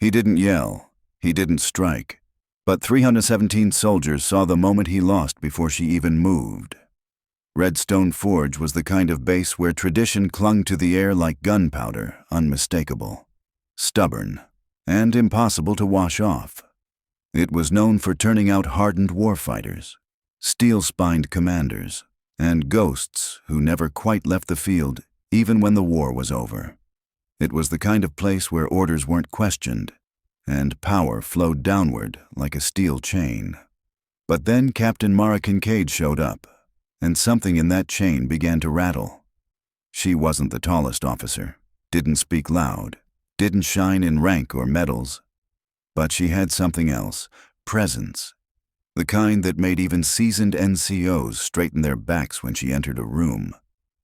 He didn't yell. He didn't strike. But 317 soldiers saw the moment he lost before she even moved. Redstone Forge was the kind of base where tradition clung to the air like gunpowder, unmistakable, stubborn, and impossible to wash off. It was known for turning out hardened warfighters, steel-spined commanders, and ghosts who never quite left the field even when the war was over. It was the kind of place where orders weren't questioned, and power flowed downward like a steel chain. But then Captain Mara Kincaid showed up, and something in that chain began to rattle. She wasn't the tallest officer, didn't speak loud, didn't shine in rank or medals. But she had something else, presence. The kind that made even seasoned NCOs straighten their backs when she entered a room.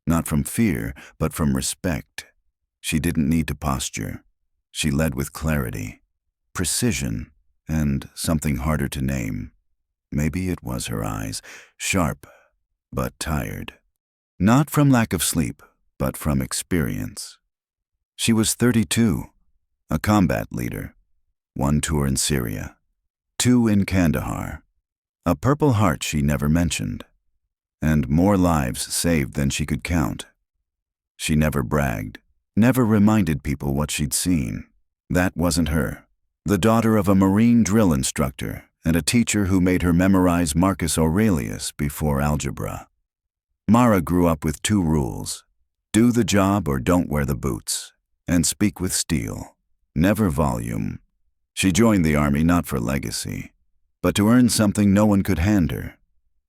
Not from fear, but from respect. She didn't need to posture. She led with clarity, precision, and something harder to name. Maybe it was her eyes, sharp, but tired. Not from lack of sleep, but from experience. She was 32, a combat leader. 1 tour in Syria, 2 in Kandahar, a Purple Heart she never mentioned, and more lives saved than she could count. She never bragged, never reminded people what she'd seen. That wasn't her. The daughter of a Marine drill instructor and a teacher who made her memorize Marcus Aurelius before algebra. Mara grew up with 2 rules: do the job or don't wear the boots, and speak with steel, never volume. She joined the army not for legacy, but to earn something no one could hand her.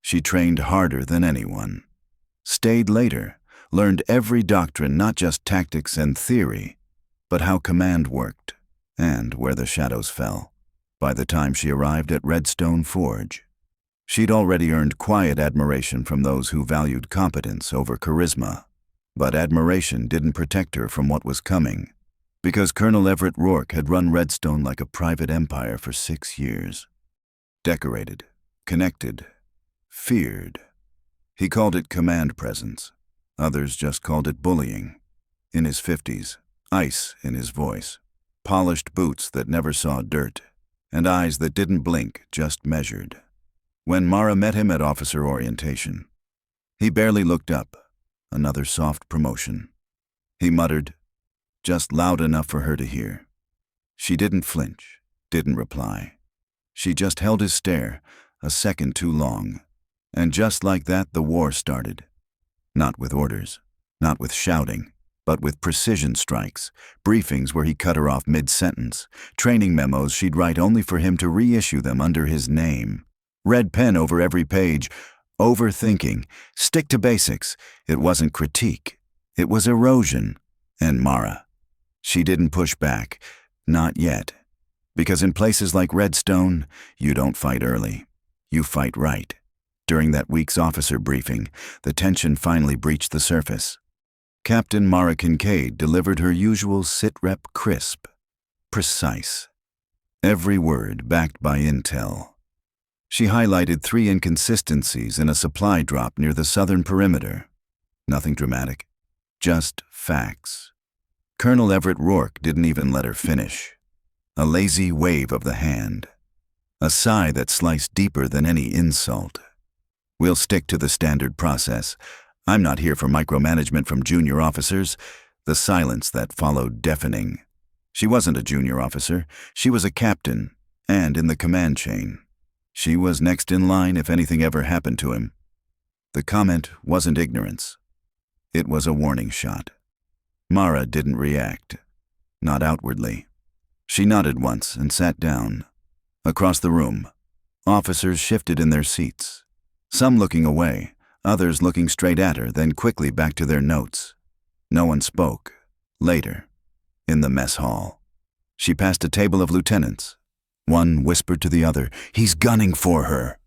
She trained harder than anyone, stayed later, learned every doctrine, not just tactics and theory, but how command worked and where the shadows fell. By the time she arrived at Redstone Forge, she'd already earned quiet admiration from those who valued competence over charisma. But admiration didn't protect her from what was coming, because Colonel Everett Rourke had run Redstone like a private empire for 6 years. Decorated, connected, feared. He called it command presence. Others just called it bullying. In his 50s, ice in his voice, polished boots that never saw dirt, and eyes that didn't blink, just measured. When Mara met him at officer orientation, he barely looked up. Another soft promotion. He muttered, just loud enough for her to hear. She didn't flinch, didn't reply. She just held his stare, a second too long. And just like that, the war started. Not with orders, not with shouting, but with precision strikes, briefings where he cut her off mid-sentence, training memos she'd write only for him to reissue them under his name. Red pen over every page, overthinking, stick to basics. It wasn't critique, it was erosion. And Mara, she didn't push back, not yet. Because in places like Redstone, you don't fight early, you fight right. During that week's officer briefing, the tension finally breached the surface. Captain Mara Kincaid delivered her usual sit-rep crisp, precise. Every word backed by intel. She highlighted 3 inconsistencies in a supply drop near the southern perimeter. Nothing dramatic, just facts. Colonel Everett Rourke didn't even let her finish. A lazy wave of the hand. A sigh that sliced deeper than any insult. We'll stick to the standard process. I'm not here for micromanagement from junior officers. The silence that followed deafening. She wasn't a junior officer. She was a captain, and in the command chain. She was next in line if anything ever happened to him. The comment wasn't ignorance. It was a warning shot. Mara didn't react. Not outwardly. She nodded once and sat down. Across the room, officers shifted in their seats. Some looking away, others looking straight at her, then quickly back to their notes. No one spoke. Later, in the mess hall, she passed a table of lieutenants. One whispered to the other, "He's gunning for her."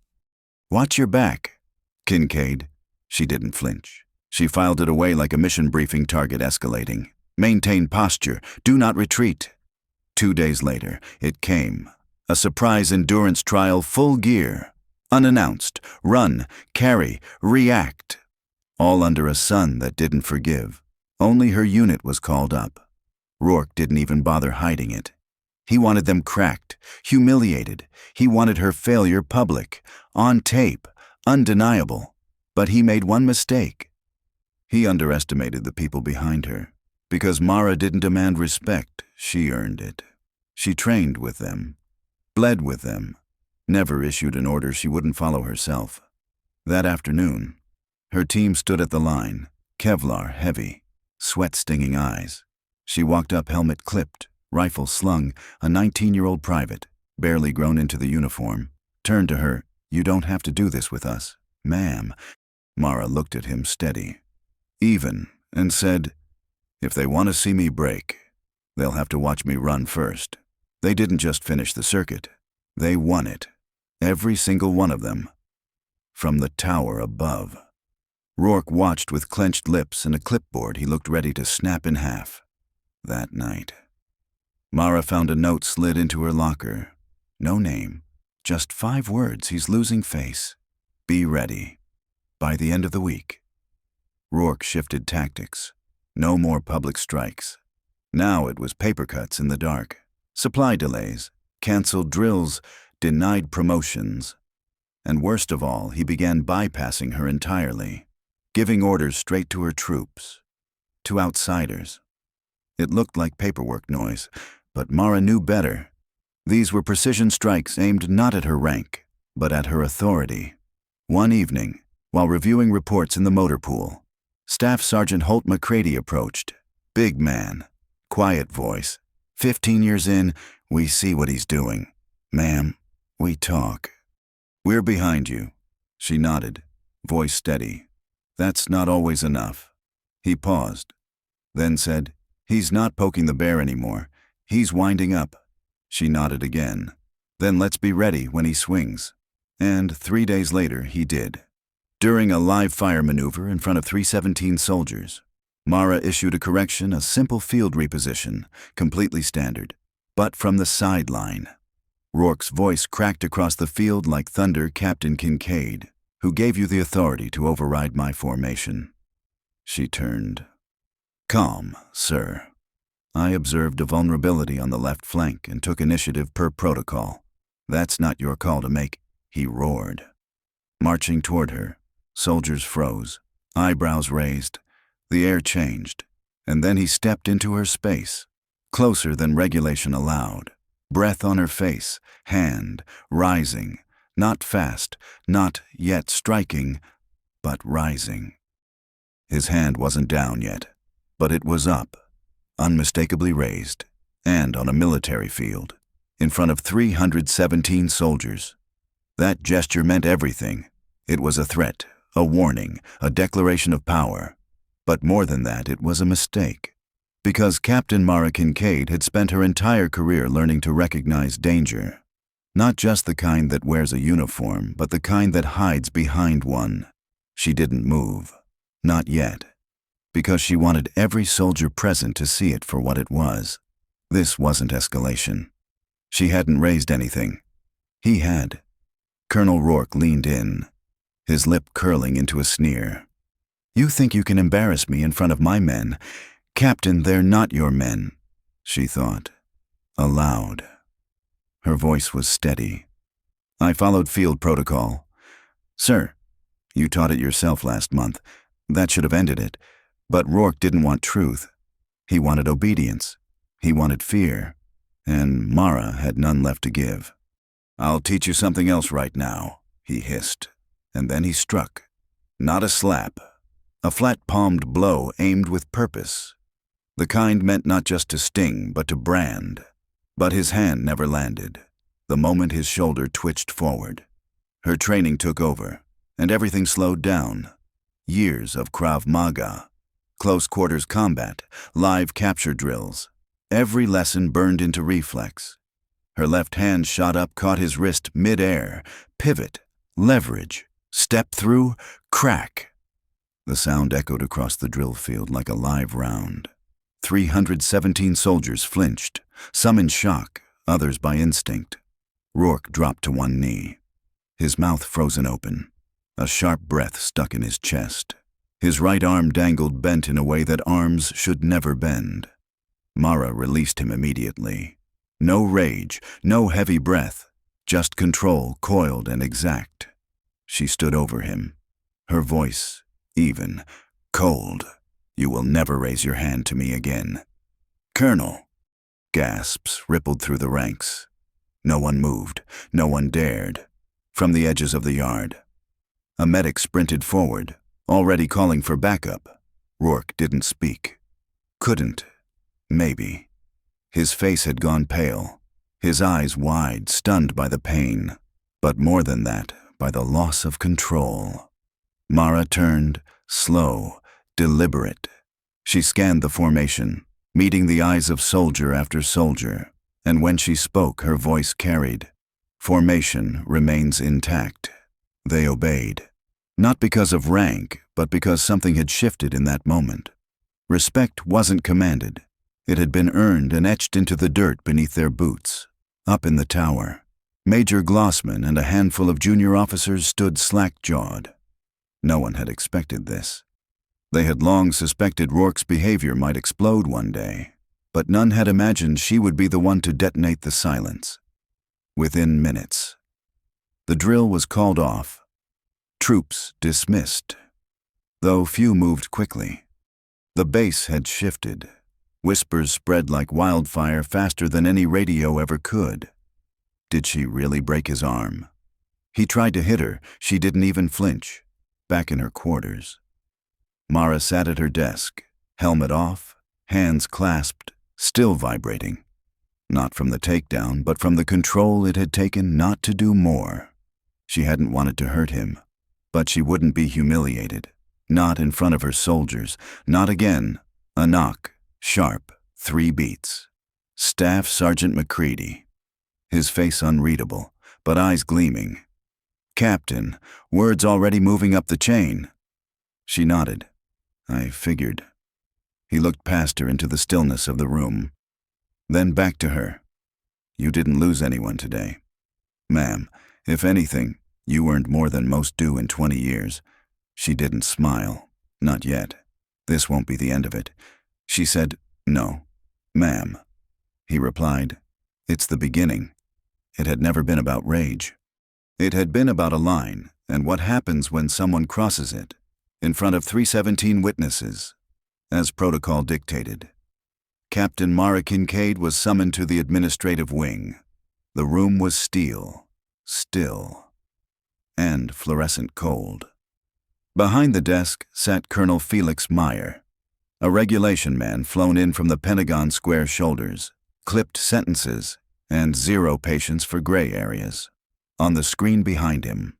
"Watch your back, Kincaid." She didn't flinch. She filed it away like a mission briefing target escalating. "Maintain posture. Do not retreat." 2 days later, it came. A surprise endurance trial, full gear. Unannounced. Run, carry, react. All under a sun that didn't forgive. Only her unit was called up. Rourke didn't even bother hiding it. He wanted them cracked, humiliated. He wanted her failure public, on tape, undeniable. But he made one mistake. He underestimated the people behind her. Because Mara didn't demand respect, she earned it. She trained with them, bled with them, never issued an order she wouldn't follow herself. That afternoon, her team stood at the line, Kevlar heavy, sweat-stinging eyes. She walked up helmet clipped, rifle slung, a 19-year-old private, barely grown into the uniform, turned to her. "You don't have to do this with us, ma'am." Mara looked at him steady, even, and said, "If they want to see me break, they'll have to watch me run first." They didn't just finish the circuit. They won it. Every single one of them. From the tower above. Rourke watched with clenched lips and a clipboard he looked ready to snap in half. That night, Mara found a note slid into her locker. No name, just 5 words. He's losing face. Be ready. By the end of the week. Rourke shifted tactics. No more public strikes. Now it was paper cuts in the dark. Supply delays, canceled drills, denied promotions. And worst of all, he began bypassing her entirely, giving orders straight to her troops, to outsiders. It looked like paperwork noise, but Mara knew better. These were precision strikes aimed not at her rank, but at her authority. One evening, while reviewing reports in the motor pool, Staff Sergeant Holt McCready approached. Big man, quiet voice. 15 years in, we see what he's doing. "Ma'am, we talk." "We're behind you." She nodded, voice steady. "That's not always enough." He paused, then said, "He's not poking the bear anymore. He's winding up." She nodded again. "Then let's be ready when he swings." And 3 days later, he did. During a live-fire maneuver in front of 317 soldiers, Mara issued a correction, a simple field reposition, completely standard, but from the sideline. Rourke's voice cracked across the field like thunder. "Captain Kincaid, who gave you the authority to override my formation?" She turned. "Calm, sir. I observed a vulnerability on the left flank and took initiative per protocol. That's not your call to make," he roared. Marching toward her, soldiers froze, eyebrows raised. The air changed, and then he stepped into her space, closer than regulation allowed. Breath on her face, hand rising, not fast, not yet striking, but rising. His hand wasn't down yet, but it was up, unmistakably raised, and on a military field, in front of 317 soldiers. That gesture meant everything. It was a threat, a warning, a declaration of power. But more than that, it was a mistake. Because Captain Mara Kincaid had spent her entire career learning to recognize danger. Not just the kind that wears a uniform, but the kind that hides behind one. She didn't move. Not yet. Because she wanted every soldier present to see it for what it was. This wasn't escalation. She hadn't raised anything. He had. Colonel Rourke leaned in, his lip curling into a sneer. "You think you can embarrass me in front of my men? Captain, they're not your men," she thought. Aloud. Her voice was steady. "I followed field protocol." "Sir, you taught it yourself last month. That should have ended it." But Rourke didn't want truth. He wanted obedience. He wanted fear. And Mara had none left to give. "I'll teach you something else right now," he hissed. And then he struck. Not a slap. A flat-palmed blow aimed with purpose. The kind meant not just to sting, but to brand. But his hand never landed. The moment his shoulder twitched forward. Her training took over, and everything slowed down. Years of Krav Maga, close-quarters combat, live capture drills. Every lesson burned into reflex. Her left hand shot up, caught his wrist mid-air, pivot, leverage, step through, crack. The sound echoed across the drill field like a live round. 317 soldiers flinched, some in shock, others by instinct. Rourke dropped to one knee, his mouth frozen open, a sharp breath stuck in his chest. His right arm dangled bent in a way that arms should never bend. Mara released him immediately. No rage, no heavy breath, just control, coiled and exact. She stood over him, her voice even, cold. "You will never raise your hand to me again." "Colonel!" Gasps rippled through the ranks. No one moved, no one dared. From the edges of the yard, a medic sprinted forward, already calling for backup. Rourke didn't speak. Couldn't. Maybe. His face had gone pale, his eyes wide, stunned by the pain, but more than that, by the loss of control. Mara turned, slow, deliberate. She scanned the formation, meeting the eyes of soldier after soldier, and when she spoke, her voice carried. Formation remains intact. They obeyed. Not because of rank, but because something had shifted in that moment. Respect wasn't commanded. It had been earned and etched into the dirt beneath their boots. Up in the tower, Major Glossman and a handful of junior officers stood slack-jawed. No one had expected this. They had long suspected Rourke's behavior might explode one day, but none had imagined she would be the one to detonate the silence. Within minutes, the drill was called off. Troops dismissed, though few moved quickly. The base had shifted. Whispers spread like wildfire faster than any radio ever could. Did she really break his arm? He tried to hit her. She didn't even flinch. Back in her quarters, Mara sat at her desk, helmet off, hands clasped, still vibrating. Not from the takedown, but from the control it had taken not to do more. She hadn't wanted to hurt him, but she wouldn't be humiliated. Not in front of her soldiers. Not again. A knock. Sharp. 3 beats. Staff Sergeant McCready. His face unreadable, but eyes gleaming. "Captain," words already moving up the chain. She nodded. "I figured." He looked past her into the stillness of the room. Then back to her. "You didn't lose anyone today. Ma'am, if anything, you earned more than most do in 20 years. She didn't smile. "Not yet. This won't be the end of it." She said, "No, ma'am." He replied, "It's the beginning." It had never been about rage. It had been about a line, and what happens when someone crosses it, in front of 317 witnesses, as protocol dictated. Captain Mara Kincaid was summoned to the administrative wing. The room was steel, still, and fluorescent cold. Behind the desk sat Colonel Felix Meyer, a regulation man flown in from the Pentagon Square shoulders, clipped sentences, and 0 patience for gray areas. On the screen behind him,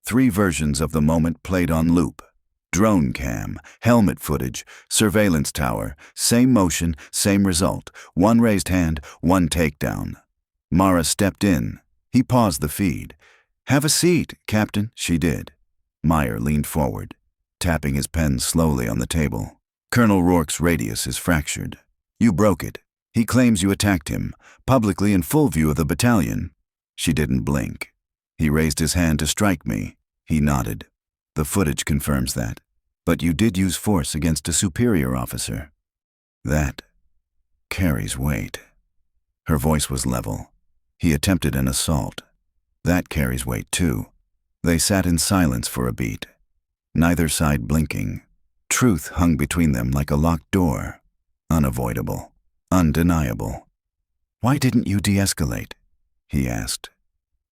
3 versions of the moment played on loop. Drone cam, helmet footage, surveillance tower, same motion, same result. 1 raised hand, 1 takedown. Mara stepped in. He paused the feed. "Have a seat, Captain." She did. Meyer leaned forward, tapping his pen slowly on the table. "Colonel Rourke's radius is fractured. You broke it. He claims you attacked him, publicly in full view of the battalion." She didn't blink. "He raised his hand to strike me." He nodded. "The footage confirms that. But you did use force against a superior officer. That carries weight." Her voice was level. "He attempted an assault. That carries weight too." They sat in silence for a beat, neither side blinking. Truth hung between them like a locked door, unavoidable, undeniable. "Why didn't you de-escalate?" he asked.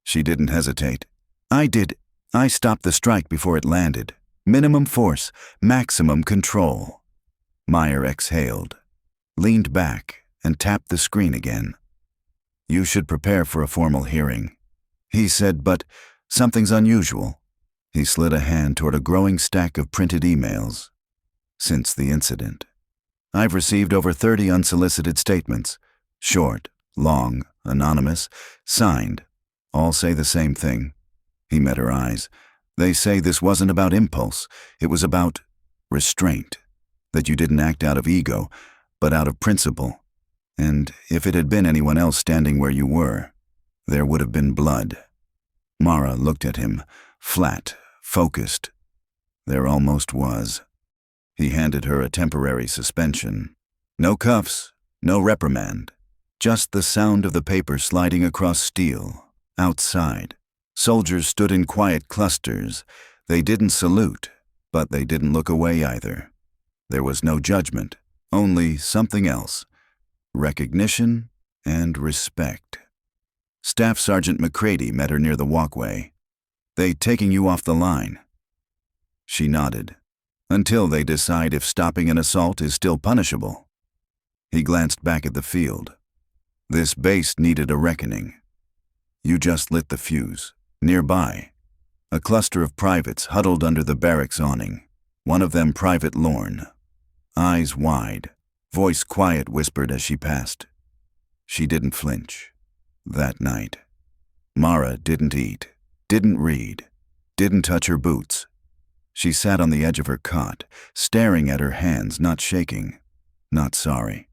She didn't hesitate. "I did. I stopped the strike before it landed. Minimum force, maximum control." Meyer exhaled, leaned back, and tapped the screen again. "You should prepare for a formal hearing," he said, "but something's unusual." He slid a hand toward a growing stack of printed emails. "Since the incident, I've received over 30 unsolicited statements. Short, long, anonymous, signed. All say the same thing." He met her eyes. "They say this wasn't about impulse. It was about restraint. That you didn't act out of ego, but out of principle. And if it had been anyone else standing where you were, there would have been blood." Mara looked at him, flat, focused. There almost was. He handed her a temporary suspension. No cuffs, no reprimand. Just the sound of the paper sliding across steel. Outside, soldiers stood in quiet clusters. They didn't salute, but they didn't look away either. There was no judgment, only something else. Recognition and respect. Staff Sergeant McCready met her near the walkway. "They taking you off the line?" She nodded. "Until they decide if stopping an assault is still punishable." He glanced back at the field. This base needed a reckoning. You just lit the fuse. Nearby, a cluster of privates huddled under the barracks awning. One of them Private Lorne. Eyes wide, voice quiet, whispered as she passed. She didn't flinch. That night, Mara didn't eat, didn't read, didn't touch her boots. She sat on the edge of her cot, staring at her hands, not shaking, not sorry,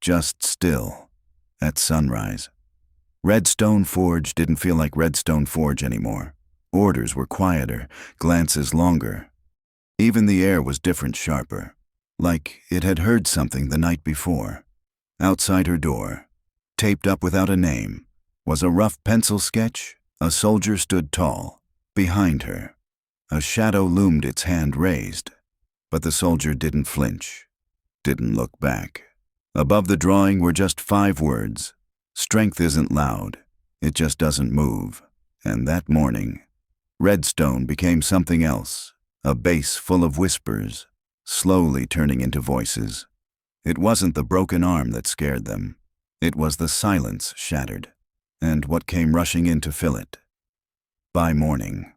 just still. At sunrise, Redstone Forge didn't feel like Redstone Forge anymore. Orders were quieter, glances longer. Even the air was different, sharper, like it had heard something the night before. Outside her door, taped up without a name, was a rough pencil sketch. A soldier stood tall. Behind her, a shadow loomed, its hand raised. But the soldier didn't flinch, didn't look back. Above the drawing were just 5 words. Strength isn't loud, it just doesn't move. And that morning, Redstone became something else, a base full of whispers, slowly turning into voices. It wasn't the broken arm that scared them. It was the silence shattered, and what came rushing in to fill it. By morning,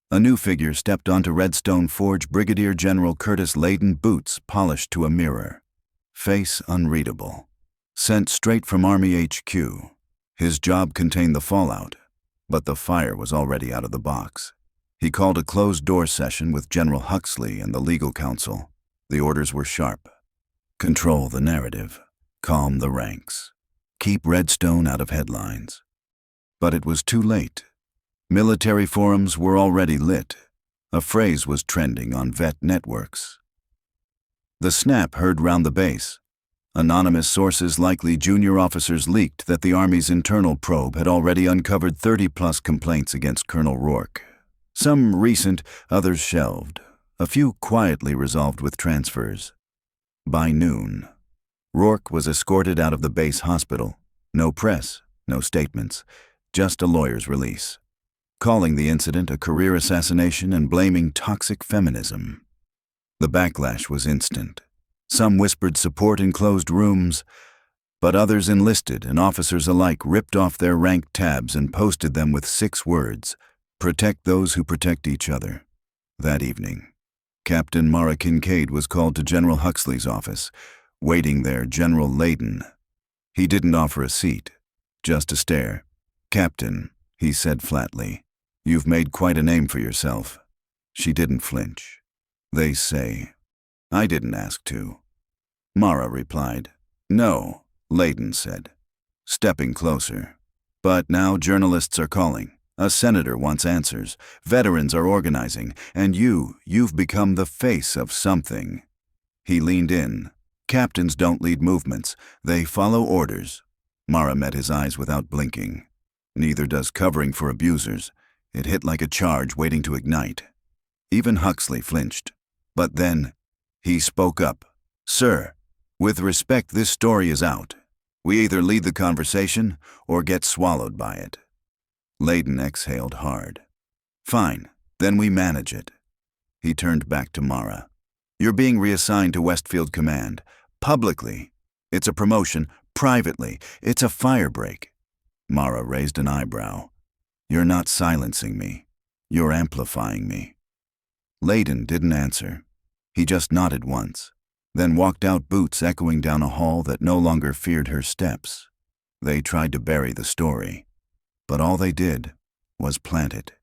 a new figure stepped onto Redstone Forge, Brigadier General Curtis Layden, boots polished to a mirror. Face unreadable. Sent straight from Army HQ. His job contained the fallout, but the fire was already out of the box. He called a closed-door session with General Huxley and the legal counsel. The orders were sharp. Control the narrative. Calm the ranks. Keep Redstone out of headlines. But it was too late. Military forums were already lit. A phrase was trending on vet networks. The snap heard round the base. Anonymous sources, likely junior officers, leaked that the Army's internal probe had already uncovered 30-plus complaints against Colonel Rourke. Some recent, others shelved. A few quietly resolved with transfers. By noon, Rourke was escorted out of the base hospital. No press, no statements, just a lawyer's release. Calling the incident a career assassination and blaming toxic feminism. The backlash was instant. Some whispered support in closed rooms, but others enlisted, and officers alike ripped off their rank tabs and posted them with 6 words: "Protect those who protect each other." That evening, Captain Mara Kincaid was called to General Huxley's office. Waiting there, General Layden. He didn't offer a seat, just a stare. "Captain," he said flatly, "you've made quite a name for yourself." She didn't flinch. "They say." "I didn't ask to." Mara replied. "No," Layden said, stepping closer. "But now journalists are calling. A senator wants answers. Veterans are organizing. And you've become the face of something." He leaned in. "Captains don't lead movements. They follow orders." Mara met his eyes without blinking. Neither does covering for abusers. It hit like a charge waiting to ignite. Even Huxley flinched. But then, he spoke up. "Sir, with respect, this story is out. We either lead the conversation or get swallowed by it." Layden exhaled hard. "Fine, then we manage it." He turned back to Mara. "You're being reassigned to Westfield Command. Publicly, it's a promotion. Privately, it's a firebreak." Mara raised an eyebrow. "You're not silencing me. You're amplifying me." Layden didn't answer. He just nodded once, then walked out, boots echoing down a hall that no longer feared her steps. They tried to bury the story, but all they did was plant it.